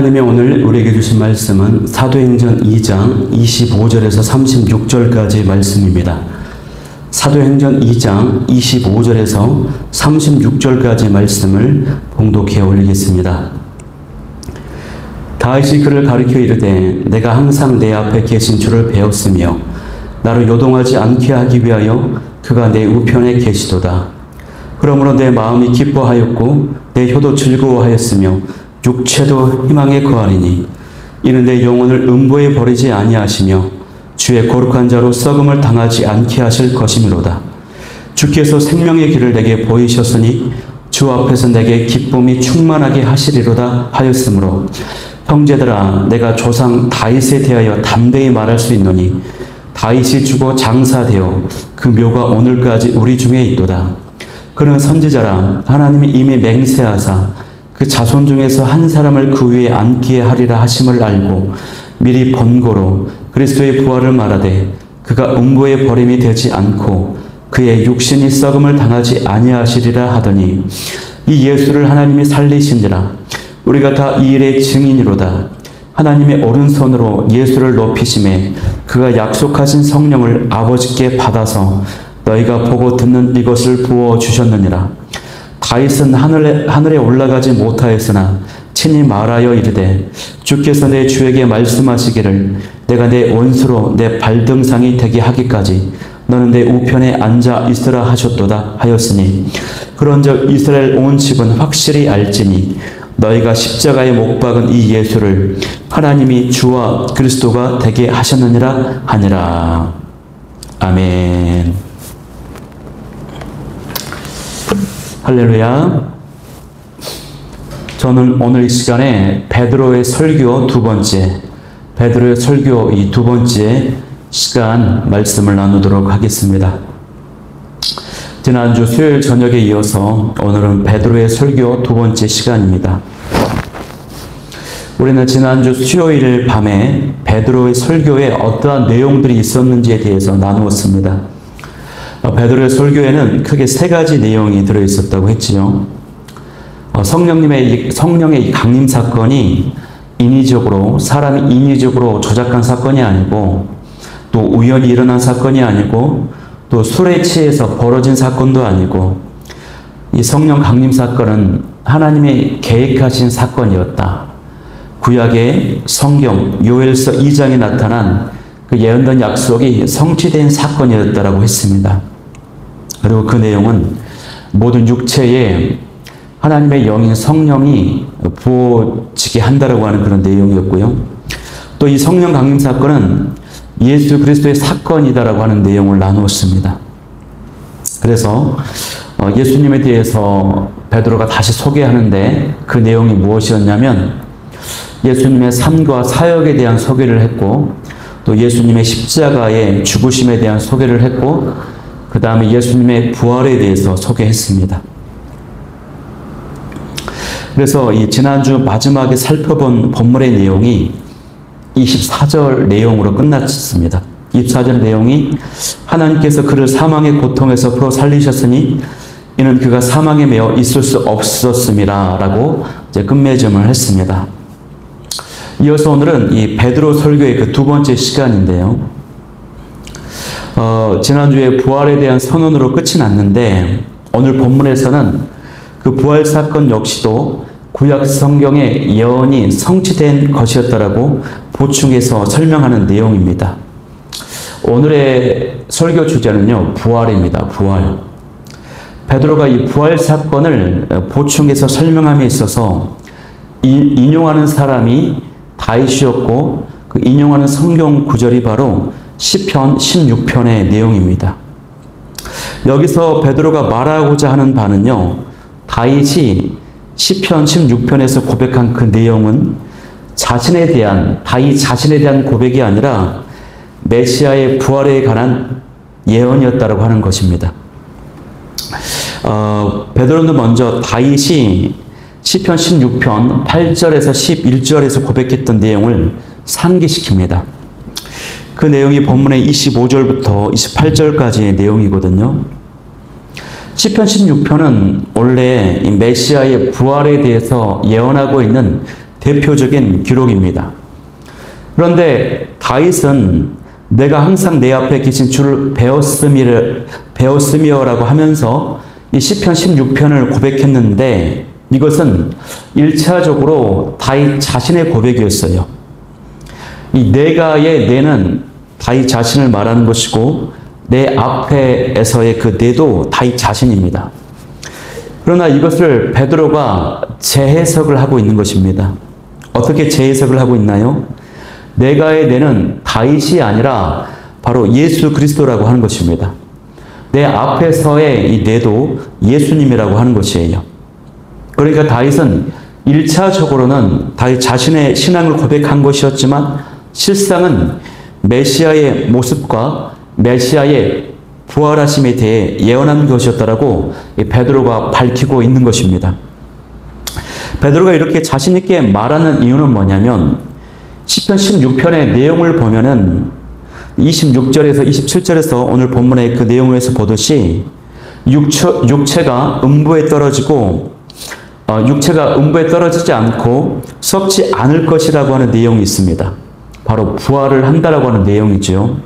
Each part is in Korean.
하나님이 오늘 우리에게 주신 말씀은 사도행전 2장 25절에서 36절까지의 말씀입니다. 사도행전 2장 25절에서 36절까지의 말씀을 봉독해 올리겠습니다. 다윗이 그를 가리켜 이르되 내가 항상 내 앞에 계신 줄을 배웠으며 나를 요동하지 않게 하기 위하여 그가 내 우편에 계시도다. 그러므로 내 마음이 기뻐하였고 내 혀도 즐거워하였으며 육체도 희망에 거하리니 이는 내 영혼을 음부에 버리지 아니하시며 주의 거룩한 자로 썩음을 당하지 않게 하실 것이미로다. 주께서 생명의 길을 내게 보이셨으니 주 앞에서 내게 기쁨이 충만하게 하시리로다 하였으므로 형제들아 내가 조상 다윗에 대하여 담대히 말할 수 있노니 다윗이 죽어 장사되어 그 묘가 오늘까지 우리 중에 있도다. 그는 선지자라 하나님이 이미 맹세하사 그 자손 중에서 한 사람을 그 위에 앉게 하리라 하심을 알고 미리 번거로 그리스도의 부활을 말하되 그가 음부에 버림이 되지 않고 그의 육신이 썩음을 당하지 아니하시리라 하더니 이 예수를 하나님이 살리신지라. 우리가 다 이 일의 증인이로다. 하나님의 오른손으로 예수를 높이심에 그가 약속하신 성령을 아버지께 받아서 너희가 보고 듣는 이것을 부어주셨느니라. 다윗은 하늘에 올라가지 못하였으나 친히 말하여 이르되 주께서 내 주에게 말씀하시기를 내가 내 원수로 내 발등상이 되게 하기까지 너는 내 우편에 앉아 있으라 하셨도다 하였으니 그런즉 이스라엘 온 집은 확실히 알지니 너희가 십자가에 못 박은 이 예수를 하나님이 주와 그리스도가 되게 하셨느니라 하니라. 아멘. 할렐루야. 저는 오늘 이 시간에 베드로의 설교 베드로의 설교 이 두 번째 시간 말씀을 나누도록 하겠습니다. 지난주 수요일 저녁에 이어서 오늘은 베드로의 설교 두 번째 시간입니다. 우리는 지난주 수요일 밤에 베드로의 설교에 어떠한 내용들이 있었는지에 대해서 나누었습니다. 베드로의 설교에는 크게 세 가지 내용이 들어있었다고 했지요. 성령의 강림 사건이 사람이 인위적으로 조작한 사건이 아니고 또 우연히 일어난 사건이 아니고 또 술에 취해서 벌어진 사건도 아니고 이 성령 강림 사건은 하나님의 계획하신 사건이었다. 구약의 성경 요엘서 2장에 나타난 그 예언된 약속이 성취된 사건이었다라고 했습니다. 그리고 그 내용은 모든 육체에 하나님의 영인 성령이 부어지게 한다라고 하는 그런 내용이었고요. 또 이 성령 강림 사건은 예수 그리스도의 사건이다라고 하는 내용을 나누었습니다. 그래서 예수님에 대해서 베드로가 다시 소개하는데 그 내용이 무엇이었냐면 예수님의 삶과 사역에 대한 소개를 했고 또 예수님의 십자가의 죽으심에 대한 소개를 했고 그 다음에 예수님의 부활에 대해서 소개했습니다. 그래서 이 지난주 마지막에 살펴본 본문의 내용이 24절 내용으로 끝났습니다. 24절 내용이 하나님께서 그를 사망의 고통에서 풀어 살리셨으니 이는 그가 사망에 매어 있을 수 없었음이라 라고 이제 끝맺음을 했습니다. 이어서 오늘은 이 베드로 설교의 그 두 번째 시간인데요. 지난주에 부활에 대한 선언으로 끝이 났는데 오늘 본문에서는 그 부활 사건 역시도 구약 성경의 예언이 성취된 것이었다라고 보충해서 설명하는 내용입니다. 오늘의 설교 주제는요, 부활입니다. 부활. 베드로가 이 부활 사건을 보충해서 설명함에 있어서 인용하는 사람이 다윗이었고 그 인용하는 성경 구절이 바로 시편 16편의 내용입니다. 여기서 베드로가 말하고자 하는 바는요, 다윗이 시편 16편에서 고백한 그 내용은 다윗 자신에 대한 고백이 아니라 메시아의 부활에 관한 예언이었다고 하는 것입니다. 베드로는 먼저 다윗이 시편 16편 8절에서 11절에서 고백했던 내용을 상기시킵니다. 그 내용이 본문의 25절부터 28절까지의 내용이거든요. 시편 16편은 원래 메시아의 부활에 대해서 예언하고 있는 대표적인 기록입니다. 그런데 다윗은 내가 항상 내 앞에 계신 주를 배웠으며라고 하면서 이 시편 16편을 고백했는데 이것은 1차적으로 다윗 자신의 고백이었어요. 이 내가의 내는 다윗 자신을 말하는 것이고 내 앞에서의 그 내도 다윗 자신입니다. 그러나 이것을 베드로가 재해석을 하고 있는 것입니다. 어떻게 재해석을 하고 있나요? 내가의 내는 다윗이 아니라 바로 예수 그리스도라고 하는 것입니다. 내 앞에서의 이 내도 예수님이라고 하는 것이에요. 그러니까 다윗은 1차적으로는 다윗 자신의 신앙을 고백한 것이었지만 실상은 메시아의 모습과 메시아의 부활하심에 대해 예언한 것이었다라고 베드로가 밝히고 있는 것입니다. 베드로가 이렇게 자신 있게 말하는 이유는 뭐냐면 시편 16편의 내용을 보면은 26절에서 27절에서 오늘 본문의 그 내용에서 보듯이 육체가 음부에 떨어지고 육체가 음부에 떨어지지 않고 썩지 않을 것이라고 하는 내용이 있습니다. 바로 부활을 한다라고 하는 내용이죠.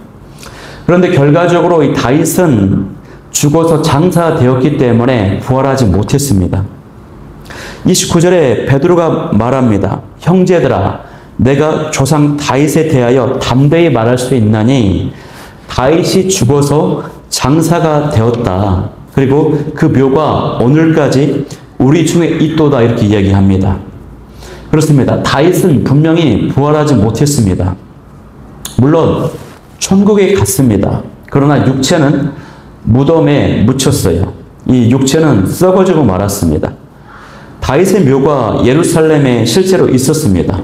그런데 결과적으로 이 다윗은 죽어서 장사되었기 때문에 부활하지 못했습니다. 29절에 베드로가 말합니다. 형제들아, 내가 조상 다윗에 대하여 담대히 말할 수 있나니 다윗이 죽어서 장사가 되었다. 그리고 그 묘가 오늘까지 우리 중에 있도다 이렇게 이야기합니다. 그렇습니다. 다윗은 분명히 부활하지 못했습니다. 물론 천국에 갔습니다. 그러나 육체는 무덤에 묻혔어요. 이 육체는 썩어지고 말았습니다. 다윗의 묘가 예루살렘에 실제로 있었습니다.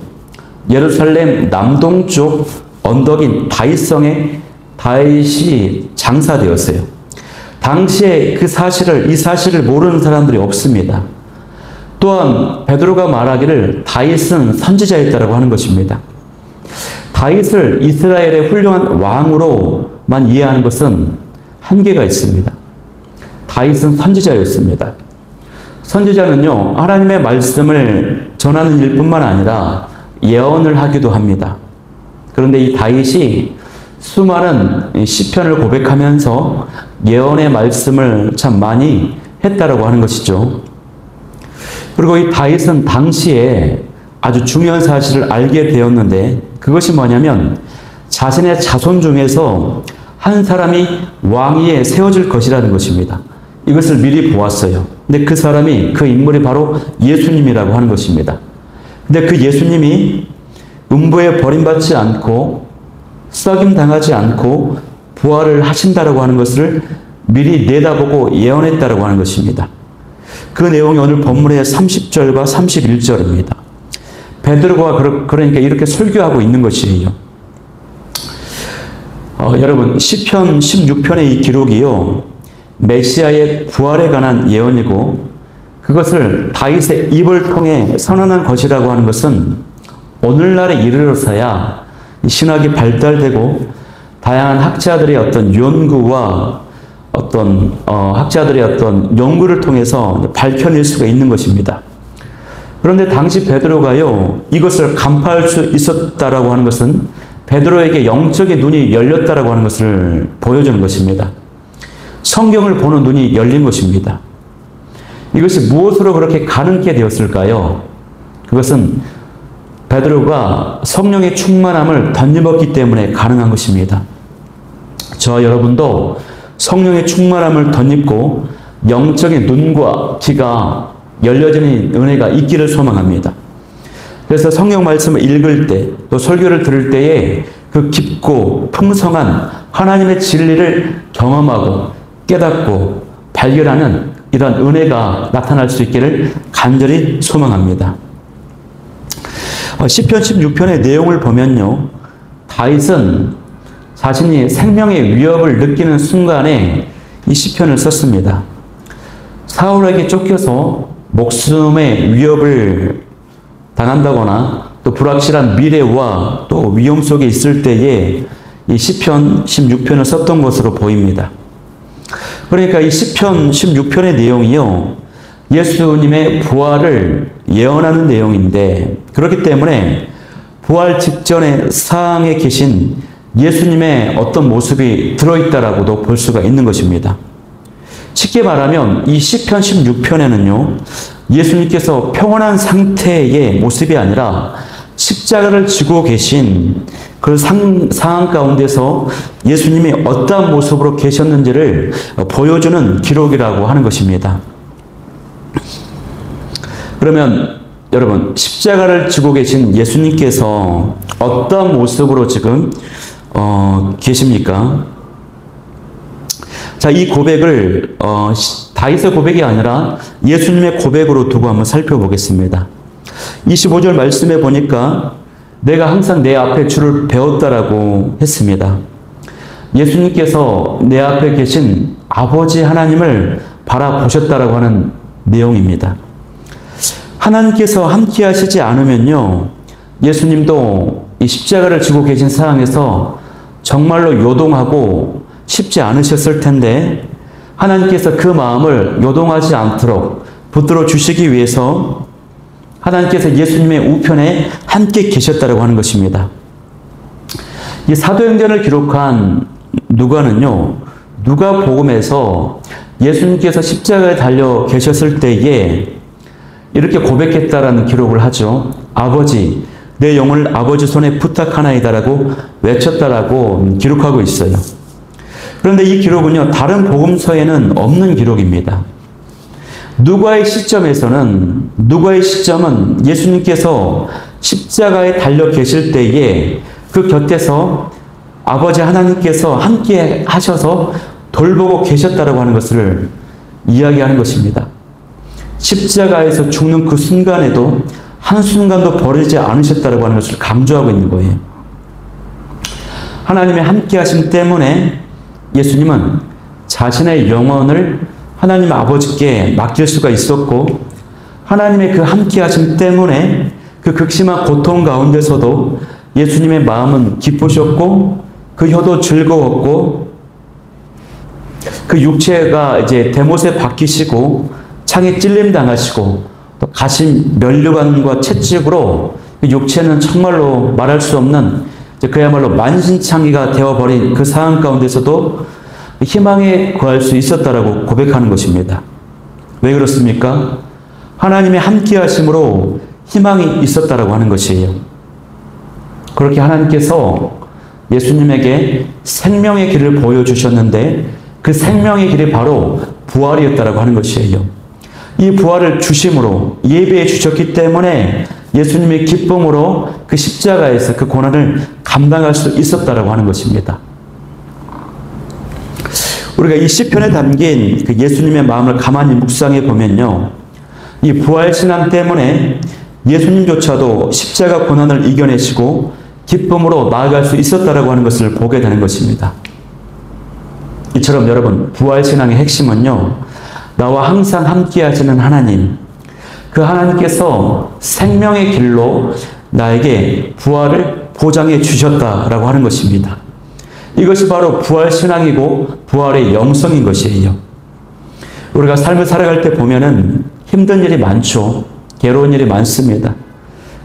예루살렘 남동쪽 언덕인 다윗성에 다윗이 장사되었어요. 당시에 이 사실을 모르는 사람들이 없습니다. 또한 베드로가 말하기를 다윗은 선지자였다라고 하는 것입니다. 다윗을 이스라엘의 훌륭한 왕으로만 이해하는 것은 한계가 있습니다. 다윗은 선지자였습니다. 선지자는요, 하나님의 말씀을 전하는 일뿐만 아니라 예언을 하기도 합니다. 그런데 이 다윗이 수많은 시편을 고백하면서 예언의 말씀을 참 많이 했다라고 하는 것이죠. 그리고 이 다윗은 당시에 아주 중요한 사실을 알게 되었는데 그것이 뭐냐면 자신의 자손 중에서 한 사람이 왕위에 세워질 것이라는 것입니다. 이것을 미리 보았어요. 근데 그 사람이, 그 인물이 바로 예수님이라고 하는 것입니다. 근데 그 예수님이 음부에 버림받지 않고 썩임 당하지 않고 부활을 하신다라고 하는 것을 미리 내다보고 예언했다라고 하는 것입니다. 그 내용이 오늘 본문의 30절과 31절입니다. 베드로가 그러니까 이렇게 설교하고 있는 것이에요. 여러분, 시편 16편의 이 기록이요, 메시아의 부활에 관한 예언이고 그것을 다윗의 입을 통해 선언한 것이라고 하는 것은 오늘날에 이르러서야 신학이 발달되고 다양한 학자들의 어떤 연구와 어떤 학자들의 어떤 연구를 통해서 밝혀낼 수가 있는 것입니다. 그런데 당시 베드로가요, 이것을 간파할 수 있었다라고 하는 것은 베드로에게 영적인 눈이 열렸다라고 하는 것을 보여주는 것입니다. 성경을 보는 눈이 열린 것입니다. 이것이 무엇으로 그렇게 가능하게 되었을까요? 그것은 베드로가 성령의 충만함을 덧입었기 때문에 가능한 것입니다. 저와 여러분도 성령의 충만함을 덧입고 영적인 눈과 귀가 열려지는 은혜가 있기를 소망합니다. 그래서 성경 말씀을 읽을 때, 또 설교를 들을 때에 그 깊고 풍성한 하나님의 진리를 경험하고 깨닫고 발견하는 이런 은혜가 나타날 수 있기를 간절히 소망합니다. 시편 16편의 내용을 보면요, 다윗은 자신이 생명의 위협을 느끼는 순간에 이 시편을 썼습니다. 사울에게 쫓겨서 목숨의 위협을 당한다거나 또 불확실한 미래와 또 위험 속에 있을 때에 이 시편 16편을 썼던 것으로 보입니다. 그러니까 이 시편 16편의 내용이요, 예수님의 부활을 예언하는 내용인데, 그렇기 때문에 부활 직전의 상황에 계신 예수님의 어떤 모습이 들어있다라고도 볼 수가 있는 것입니다. 쉽게 말하면 이 시편 16편에는요, 예수님께서 평온한 상태의 모습이 아니라 십자가를 지고 계신 그 상황 가운데서 예수님이 어떠한 모습으로 계셨는지를 보여주는 기록이라고 하는 것입니다. 그러면 여러분, 십자가를 지고 계신 예수님께서 어떤 모습으로 지금 계십니까? 자, 이 고백을 다윗의 고백이 아니라 예수님의 고백으로 두고 한번 살펴보겠습니다. 25절 말씀에 보니까 내가 항상 내 앞에 주를 배웠다라고 했습니다. 예수님께서 내 앞에 계신 아버지 하나님을 바라보셨다라고 하는 내용입니다. 하나님께서 함께 하시지 않으면요, 예수님도 이 십자가를 지고 계신 상황에서 정말로 요동하고 쉽지 않으셨을 텐데, 하나님께서 그 마음을 요동하지 않도록 붙들어 주시기 위해서 하나님께서 예수님의 우편에 함께 계셨다고 하는 것입니다. 이 사도행전을 기록한 누가는요, 누가복음에서 예수님께서 십자가에 달려 계셨을 때에 이렇게 고백했다라는 기록을 하죠. 아버지, 내 영혼을 아버지 손에 부탁하나이다라고 외쳤다라고 기록하고 있어요. 그런데 이 기록은요, 다른 복음서에는 없는 기록입니다. 누가의 시점은 예수님께서 십자가에 달려 계실 때에 그 곁에서 아버지 하나님께서 함께 하셔서 돌보고 계셨다라고 하는 것을 이야기하는 것입니다. 십자가에서 죽는 그 순간에도 한순간도 버리지 않으셨다라고 하는 것을 강조하고 있는 거예요. 하나님의 함께 하심 때문에 예수님은 자신의 영혼을 하나님 아버지께 맡길 수가 있었고, 하나님의 그 함께 하심 때문에 그 극심한 고통 가운데서도 예수님의 마음은 기쁘셨고, 그 혀도 즐거웠고, 그 육체가 이제 대못에 박히시고 창에 찔림 당하시고 또 가심 면류관과 채찍으로 그 육체는 정말로 말할 수 없는 그야말로 만신창이가 되어버린 그 상황 가운데서도 희망에 거할 수 있었다라고 고백하는 것입니다. 왜 그렇습니까? 하나님의 함께 하심으로 희망이 있었다라고 하는 것이에요. 그렇게 하나님께서 예수님에게 생명의 길을 보여주셨는데 그 생명의 길이 바로 부활이었다라고 하는 것이에요. 이 부활을 주심으로 예배해 주셨기 때문에 예수님의 기쁨으로 그 십자가에서 그 고난을 감당할 수 있었다라고 하는 것입니다. 우리가 이 시편에 담긴 그 예수님의 마음을 가만히 묵상해 보면요, 이 부활 신앙 때문에 예수님조차도 십자가 고난을 이겨내시고 기쁨으로 나아갈 수 있었다라고 하는 것을 보게 되는 것입니다. 이처럼 여러분, 부활 신앙의 핵심은요, 나와 항상 함께 하시는 하나님, 그 하나님께서 생명의 길로 나에게 부활을 보장해 주셨다라고 하는 것입니다. 이것이 바로 부활 신앙이고 부활의 영성인 것이에요. 우리가 삶을 살아갈 때 보면은 힘든 일이 많죠. 괴로운 일이 많습니다.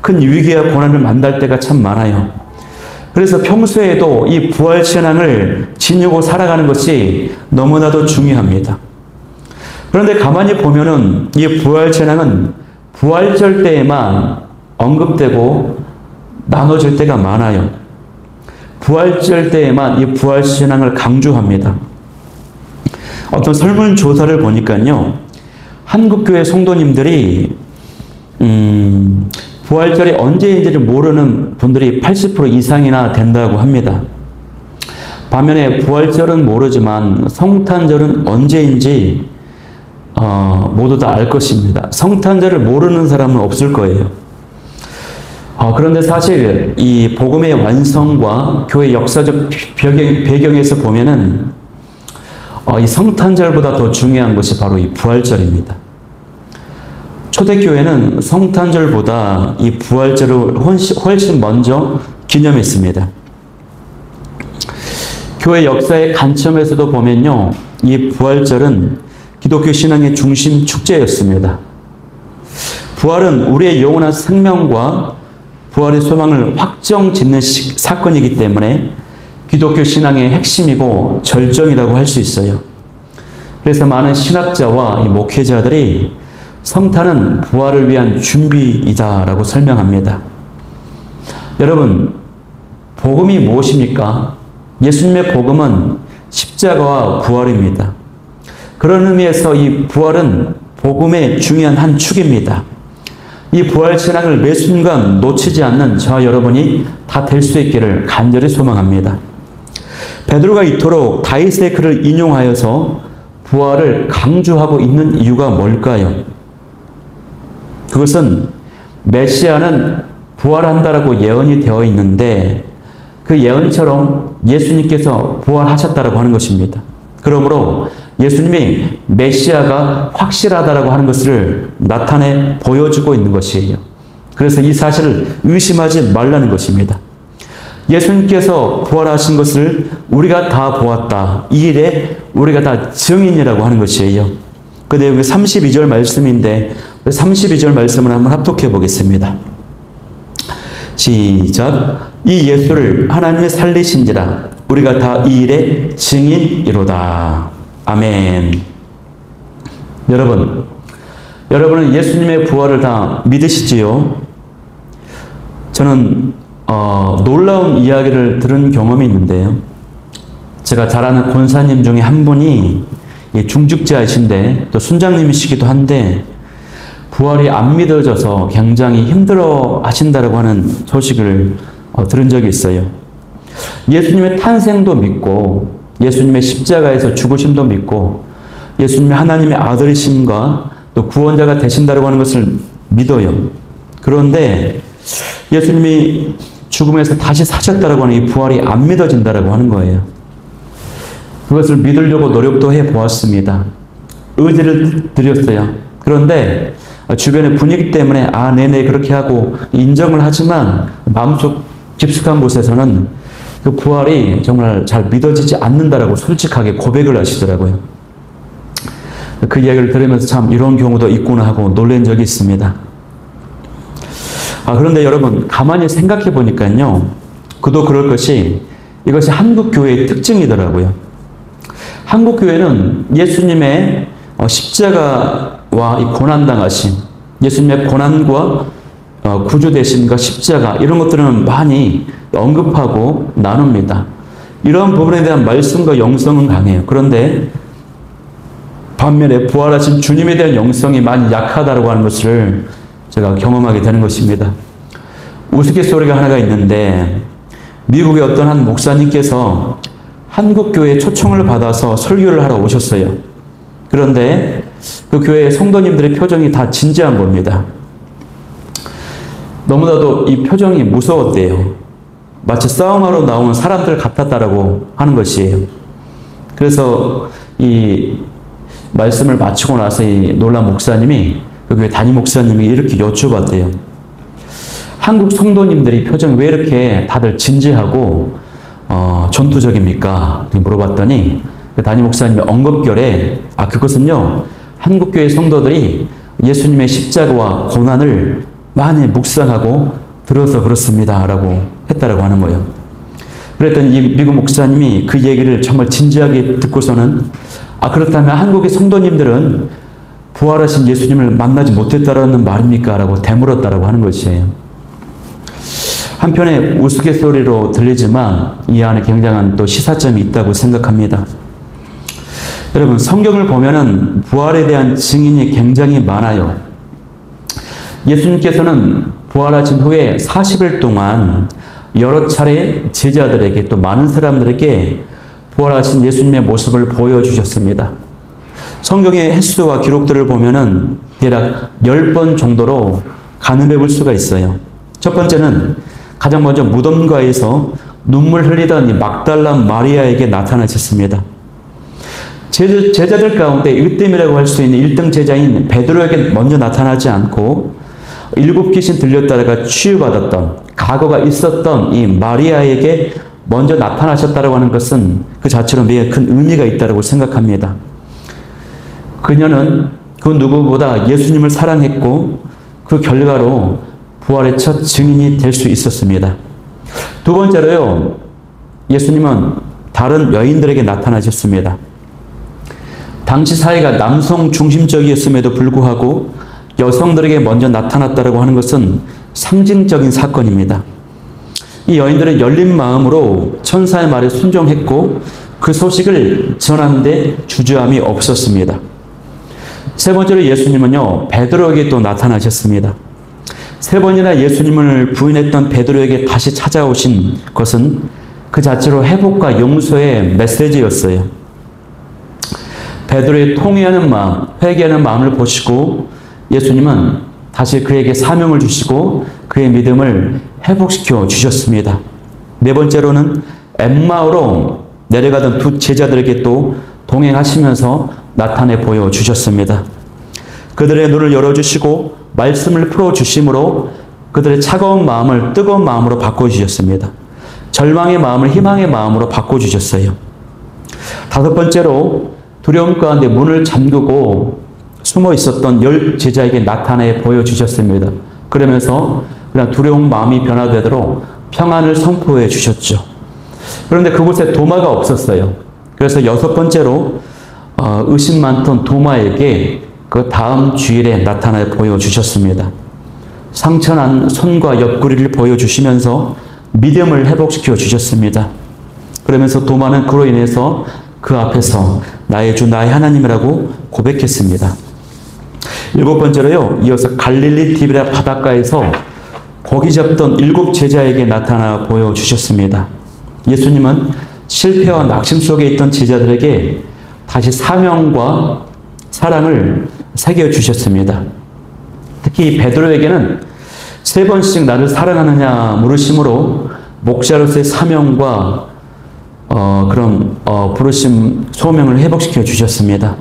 큰 위기와 고난을 만날 때가 참 많아요. 그래서 평소에도 이 부활 신앙을 지니고 살아가는 것이 너무나도 중요합니다. 그런데 가만히 보면은 이 부활 신앙은 부활절 때에만 언급되고 나눠질 때가 많아요. 부활절 때에만 이 부활 신앙을 강조합니다. 어떤 설문조사를 보니까요, 한국교회 성도님들이 부활절이 언제인지를 모르는 분들이 80% 이상이나 된다고 합니다. 반면에 부활절은 모르지만 성탄절은 언제인지 모두 다 알 것입니다. 성탄절을 모르는 사람은 없을 거예요. 그런데 사실 이 복음의 완성과 교회 역사적 배경에서 보면은 이 성탄절보다 더 중요한 것이 바로 이 부활절입니다. 초대교회는 성탄절보다 이 부활절을 훨씬 먼저 기념했습니다. 교회 역사의 관점에서도 보면요, 이 부활절은 기독교 신앙의 중심 축제였습니다. 부활은 우리의 영원한 생명과 부활의 소망을 확정짓는 사건이기 때문에 기독교 신앙의 핵심이고 절정이라고 할 수 있어요. 그래서 많은 신학자와 목회자들이 성탄은 부활을 위한 준비이다라고 설명합니다. 여러분, 복음이 무엇입니까? 예수님의 복음은 십자가와 부활입니다. 그런 의미에서 이 부활은 복음의 중요한 한 축입니다. 이 부활 신앙을 매 순간 놓치지 않는 저와 여러분이 다 될 수 있기를 간절히 소망합니다. 베드로가 이토록 다윗의 글을 인용하여서 부활을 강조하고 있는 이유가 뭘까요? 그것은 메시아는 부활한다라고 예언이 되어 있는데 그 예언처럼 예수님께서 부활하셨다라고 하는 것입니다. 그러므로 예수님이 메시아가 확실하다라고 하는 것을 나타내 보여주고 있는 것이에요. 그래서 이 사실을 의심하지 말라는 것입니다. 예수님께서 부활하신 것을 우리가 다 보았다. 이 일에 우리가 다 증인이라고 하는 것이에요. 그 내용이 32절 말씀인데 32절 말씀을 한번 합독해 보겠습니다. 시작. 이 예수를 하나님이 살리신지라 우리가 다 이 일의 증인이로다. 아멘. 여러분은 예수님의 부활을 다 믿으시지요? 저는 놀라운 이야기를 들은 경험이 있는데요. 제가 잘 아는 권사님 중에 한 분이 중직자이신데 또 순장님이시기도 한데 부활이 안 믿어져서 굉장히 힘들어 하신다고 하는 소식을 들은 적이 있어요. 예수님의 탄생도 믿고 예수님의 십자가에서 죽으심도 믿고 예수님의 하나님의 아들이심과 또 구원자가 되신다고 하는 것을 믿어요. 그런데 예수님이 죽음에서 다시 사셨다고 하는 이 부활이 안 믿어진다고 하는 거예요. 그것을 믿으려고 노력도 해보았습니다. 의지를 드렸어요. 그런데 주변의 분위기 때문에 네네 그렇게 하고 인정을 하지만 마음속 깊숙한 곳에서는 그 부활이 정말 잘 믿어지지 않는다라고 솔직하게 고백을 하시더라고요. 그 이야기를 들으면서 참 이런 경우도 있구나 하고 놀란 적이 있습니다. 그런데 여러분 가만히 생각해 보니까요. 그도 그럴 것이 이것이 한국교회의 특징이더라고요. 한국교회는 예수님의 십자가와 이 고난당하심, 예수님의 고난과 구주되심과 십자가 이런 것들은 많이 언급하고 나눕니다. 이런 부분에 대한 말씀과 영성은 강해요. 그런데 반면에 부활하신 주님에 대한 영성이 많이 약하다고 하는 것을 제가 경험하게 되는 것입니다. 우스갯소리가 하나가 있는데 미국의 어떤 한 목사님께서 한국교회에 초청을 받아서 설교를 하러 오셨어요. 그런데 그 교회의 성도님들의 표정이 다 진지한 겁니다. 너무나도 이 표정이 무서웠대요. 마치 싸움하러 나온 사람들 같았다라고 하는 것이에요. 그래서 이 말씀을 마치고 나서 이 놀란 목사님이 그 교회 담임 목사님이 이렇게 여쭤봤대요. 한국 성도님들이 표정이 왜 이렇게 다들 진지하고 전투적입니까? 물어봤더니 그 담임 목사님이 언급결에 그것은요 한국교회 성도들이 예수님의 십자가와 고난을 많이 묵상하고 들어서 그렇습니다 라고 했다라고 하는 거예요. 그랬더니 이 미국 목사님이 그 얘기를 정말 진지하게 듣고서는 그렇다면 한국의 성도님들은 부활하신 예수님을 만나지 못했다라는 말입니까? 라고 되물었다라고 하는 것이에요. 한편에 우스갯소리로 들리지만 이 안에 굉장한 또 시사점이 있다고 생각합니다. 여러분 성경을 보면은 부활에 대한 증인이 굉장히 많아요. 예수님께서는 부활하신 후에 40일 동안 여러 차례 제자들에게 또 많은 사람들에게 부활하신 예수님의 모습을 보여주셨습니다. 성경의 횟수와 기록들을 보면은 대략 10번 정도로 가늠해 볼 수가 있어요. 첫 번째는 가장 먼저 무덤가에서 눈물 흘리던 이 막달라 마리아에게 나타나셨습니다. 제자들 가운데 1등이라고 할 수 있는 1등 제자인 베드로에게 먼저 나타나지 않고 7 귀신 들렸다가 치유받았던 과거가 있었던 이 마리아에게 먼저 나타나셨다고 하는 것은 그 자체로 매우 큰 의미가 있다고 생각합니다. 그녀는 그 누구보다 예수님을 사랑했고 그 결과로 부활의 첫 증인이 될 수 있었습니다. 두 번째로요, 예수님은 다른 여인들에게 나타나셨습니다. 당시 사회가 남성 중심적이었음에도 불구하고 여성들에게 먼저 나타났다고 하는 것은 상징적인 사건입니다. 이 여인들은 열린 마음으로 천사의 말에 순종했고 그 소식을 전하는데 주저함이 없었습니다. 세 번째로 예수님은요, 베드로에게 또 나타나셨습니다. 세 번이나 예수님을 부인했던 베드로에게 다시 찾아오신 것은 그 자체로 회복과 용서의 메시지였어요. 베드로의 통회하는 마음, 회개하는 마음을 보시고 예수님은 다시 그에게 사명을 주시고 그의 믿음을 회복시켜 주셨습니다. 네 번째로는 엠마오로 내려가던 두 제자들에게 또 동행하시면서 나타내 보여주셨습니다. 그들의 눈을 열어주시고 말씀을 풀어주심으로 그들의 차가운 마음을 뜨거운 마음으로 바꿔주셨습니다. 절망의 마음을 희망의 마음으로 바꿔주셨어요. 다섯 번째로 두려움 가운데 문을 잠그고 숨어 있었던 10 제자에게 나타내 보여주셨습니다. 그러면서 그냥 두려운 마음이 변화되도록 평안을 선포해 주셨죠. 그런데 그곳에 도마가 없었어요. 그래서 여섯 번째로 의심 많던 도마에게 그 다음 주일에 나타나 보여주셨습니다. 상처난 손과 옆구리를 보여주시면서 믿음을 회복시켜 주셨습니다. 그러면서 도마는 그로 인해서 그 앞에서 나의 주 나의 하나님이라고 고백했습니다. 일곱 번째로요, 이어서 갈릴리 디베랴 바닷가에서 고기 잡던 7 제자에게 나타나 보여주셨습니다. 예수님은 실패와 낙심 속에 있던 제자들에게 다시 사명과 사랑을 새겨주셨습니다. 특히 베드로에게는 3번씩 나를 사랑하느냐 물으심으로 목자로서의 사명과 부르심 소명을 회복시켜 주셨습니다.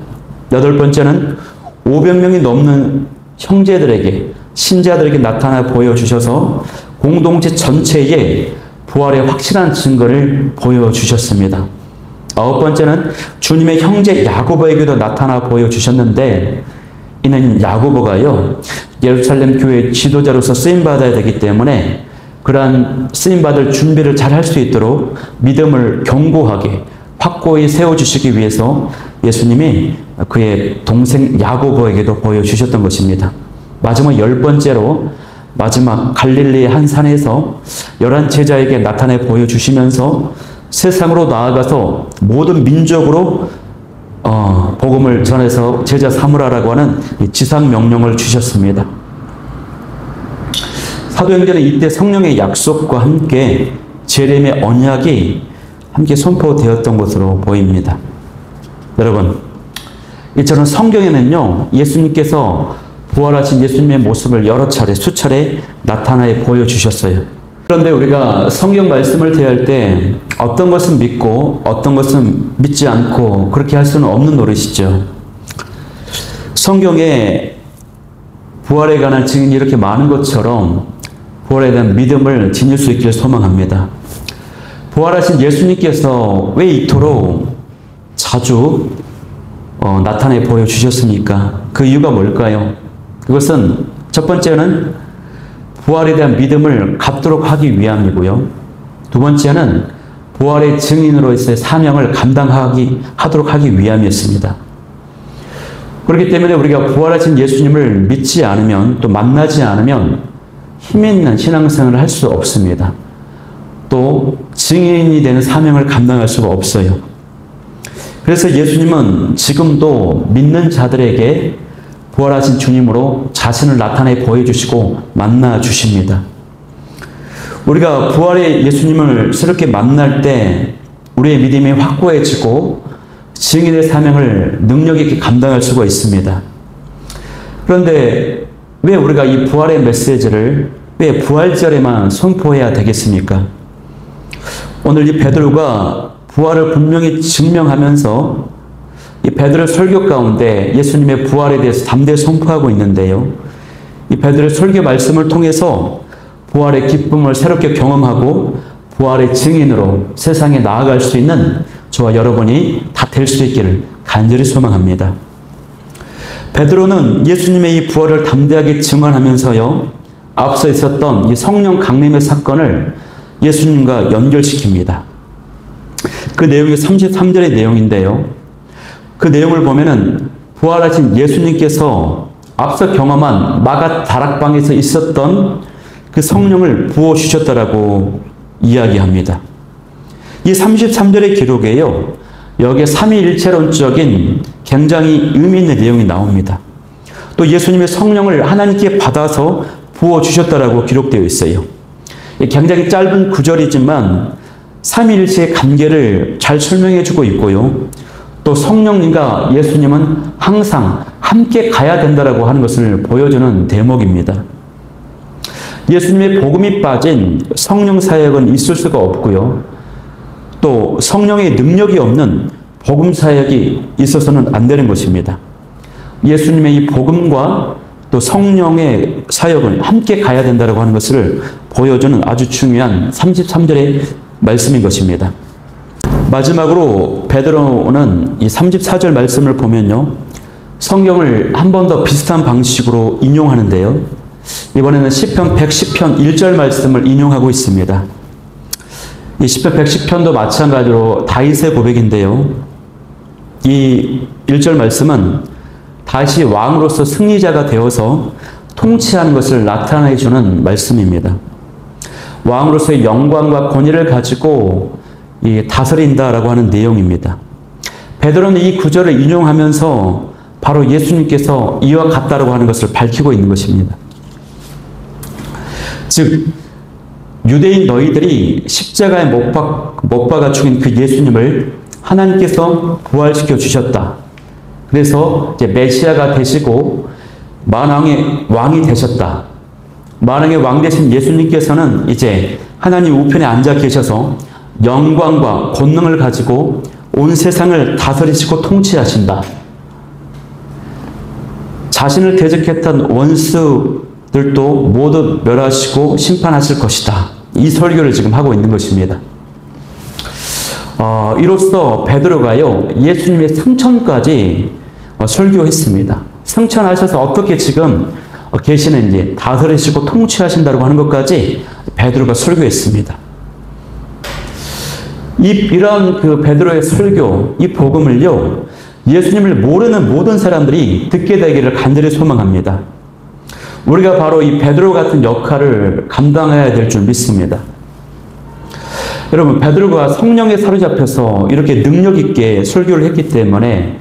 8번째는 500명이 넘는 형제들에게 신자들에게 나타나 보여주셔서 공동체 전체에 부활의 확실한 증거를 보여주셨습니다. 9번째는 주님의 형제 야고보에게도 나타나 보여주셨는데 이는 야고보가요, 예루살렘 교회의 지도자로서 쓰임받아야 되기 때문에 그러한 쓰임받을 준비를 잘 할 수 있도록 믿음을 견고하게 확고히 세워주시기 위해서 예수님이 그의 동생 야고보에게도 보여주셨던 것입니다. 마지막 10번째로 마지막 갈릴리의 한 산에서 11 제자에게 나타내 보여주시면서 세상으로 나아가서 모든 민족으로 복음을 전해서 제자 삼으라라고 하는 지상 명령을 주셨습니다. 사도행전은 이때 성령의 약속과 함께 제렘의 언약이 함께 선포되었던 것으로 보입니다. 여러분, 이처럼 성경에는요, 예수님께서 부활하신 예수님의 모습을 여러 차례, 수차례 나타내 보여주셨어요. 그런데 우리가 성경 말씀을 대할 때 어떤 것은 믿고 어떤 것은 믿지 않고 그렇게 할 수는 없는 노릇이죠. 성경에 부활에 관한 증인이 이렇게 많은 것처럼 부활에 대한 믿음을 지닐 수 있기를 소망합니다. 부활하신 예수님께서 왜 이토록 자주 나타내 보여주셨습니까? 그 이유가 뭘까요? 그것은 첫 번째는 부활에 대한 믿음을 갖도록 하기 위함이고요. 두 번째는 부활의 증인으로서의 사명을 감당하도록 하기 위함이었습니다. 그렇기 때문에 우리가 부활하신 예수님을 믿지 않으면, 또 만나지 않으면 힘있는 신앙생활을 할 수 없습니다. 또 증인이 되는 사명을 감당할 수가 없어요. 그래서 예수님은 지금도 믿는 자들에게 부활하신 주님으로 자신을 나타내 보여주시고 만나 주십니다. 우리가 부활의 예수님을 새롭게 만날 때 우리의 믿음이 확고해지고 증인의 사명을 능력 있게 감당할 수가 있습니다. 그런데 왜 우리가 이 부활의 메시지를 왜 부활절에만 선포해야 되겠습니까? 오늘 이 베드로가 부활을 분명히 증명하면서 이 베드로의 설교 가운데 예수님의 부활에 대해서 담대히 선포하고 있는데요. 이 베드로의 설교 말씀을 통해서 부활의 기쁨을 새롭게 경험하고 부활의 증인으로 세상에 나아갈 수 있는 저와 여러분이 다 될 수 있기를 간절히 소망합니다. 베드로는 예수님의 이 부활을 담대하게 증언하면서요, 앞서 있었던 이 성령 강림의 사건을 예수님과 연결시킵니다. 그 내용이 33절의 내용인데요. 그 내용을 보면은 부활하신 예수님께서 앞서 경험한 마가 다락방에서 있었던 그 성령을 부어주셨다라고 이야기합니다. 이 33절의 기록에요, 여기에 삼위일체론적인 굉장히 의미 있는 내용이 나옵니다. 또 예수님의 성령을 하나님께 받아서 부어주셨다라고 기록되어 있어요. 굉장히 짧은 구절이지만 삼위일체의 관계를 잘 설명해주고 있고요. 또 성령님과 예수님은 항상 함께 가야 된다라고 하는 것을 보여주는 대목입니다. 예수님의 복음이 빠진 성령 사역은 있을 수가 없고요. 또 성령의 능력이 없는 복음 사역이 있어서는 안 되는 것입니다. 예수님의 이 복음과 또 성령의 사역은 함께 가야 된다고 하는 것을 보여주는 아주 중요한 33절의 말씀인 것입니다. 마지막으로 베드로는 이 34절 말씀을 보면요, 성경을 한 번 더 비슷한 방식으로 인용하는데요. 이번에는 시편 110편 1절 말씀을 인용하고 있습니다. 이 시편 110편도 마찬가지로 다윗의 고백인데요. 이 1절 말씀은 다시 왕으로서 승리자가 되어서 통치하는 것을 나타내 주는 말씀입니다. 왕으로서의 영광과 권위를 가지고 다스린다라고 하는 내용입니다. 베드로는 이 구절을 인용하면서 바로 예수님께서 이와 같다라고 하는 것을 밝히고 있는 것입니다. 즉, 유대인 너희들이 십자가에 못 박아 죽인 그 예수님을 하나님께서 부활시켜 주셨다. 그래서 이제 메시아가 되시고 만왕의 왕이 되셨다. 만왕의 왕 되신 예수님께서는 이제 하나님 우편에 앉아 계셔서 영광과 권능을 가지고 온 세상을 다스리시고 통치하신다. 자신을 대적했던 원수들도 모두 멸하시고 심판하실 것이다. 이 설교를 지금 하고 있는 것입니다. 이로써 베드로가요, 예수님의 승천까지 설교했습니다. 승천하셔서 어떻게 지금 계시는지, 다스리시고 통치하신다고 하는 것까지 베드로가 설교했습니다. 이런 그 베드로의 설교, 이 복음을요, 예수님을 모르는 모든 사람들이 듣게 되기를 간절히 소망합니다. 우리가 바로 이 베드로 같은 역할을 감당해야 될 줄 믿습니다. 여러분, 베드로가 성령에 사로잡혀서 이렇게 능력 있게 설교를 했기 때문에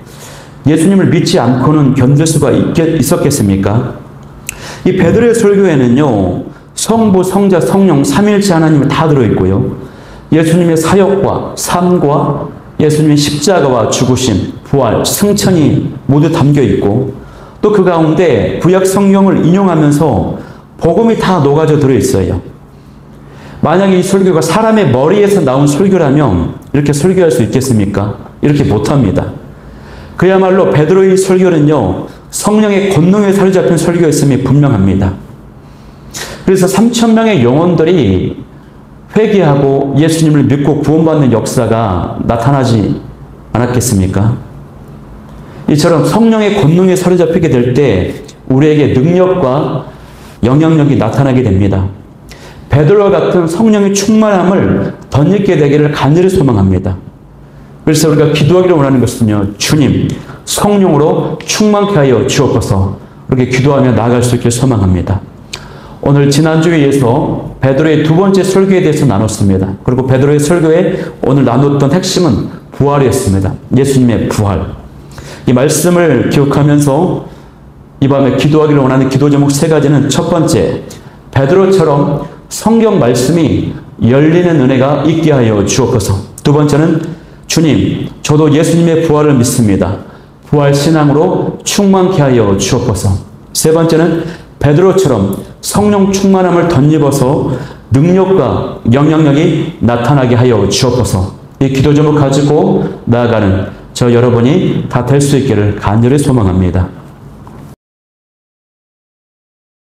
예수님을 믿지 않고는 견딜 수가 있었겠습니까? 이 베드로의 설교에는요, 성부, 성자, 성령, 삼위일체 하나님이 다 들어있고요. 예수님의 사역과 삶과 예수님의 십자가와 죽으심, 부활, 승천이 모두 담겨 있고, 또 그 가운데 구약 성경을 인용하면서 복음이 다 녹아져 들어있어요. 만약에 이 설교가 사람의 머리에서 나온 설교라면 이렇게 설교할 수 있겠습니까? 이렇게 못합니다. 그야말로 베드로의 설교는요, 성령의 권능에 사로잡힌 설교였음이 분명합니다. 그래서 3,000명의 영혼들이 회개하고 예수님을 믿고 구원받는 역사가 나타나지 않았겠습니까? 이처럼 성령의 권능에 사로잡히게 될 때 우리에게 능력과 영향력이 나타나게 됩니다. 베드로와 같은 성령의 충만함을 덧입게 되기를 간절히 소망합니다. 그래서 우리가 기도하기를 원하는 것은요, 주님, 성령으로 충만케 하여 주옵소서, 그렇게 기도하며 나아갈 수 있기를 소망합니다. 오늘 지난주에 이어서 베드로의 두 번째 설교에 대해서 나눴습니다. 그리고 베드로의 설교에 오늘 나눴던 핵심은 부활이었습니다. 예수님의 부활. 이 말씀을 기억하면서 이 밤에 기도하기를 원하는 기도 제목 세 가지는, 첫 번째, 베드로처럼 성경 말씀이 열리는 은혜가 있게 하여 주옵소서. 두 번째는, 주님, 저도 예수님의 부활을 믿습니다. 부활 신앙으로 충만케 하여 주옵소서. 세 번째는, 베드로처럼 성령 충만함을 덧입어서 능력과 영향력이 나타나게 하여 주옵소서. 이 기도 제목 가지고 나아가는 저 여러분이 다 될 수 있기를 간절히 소망합니다.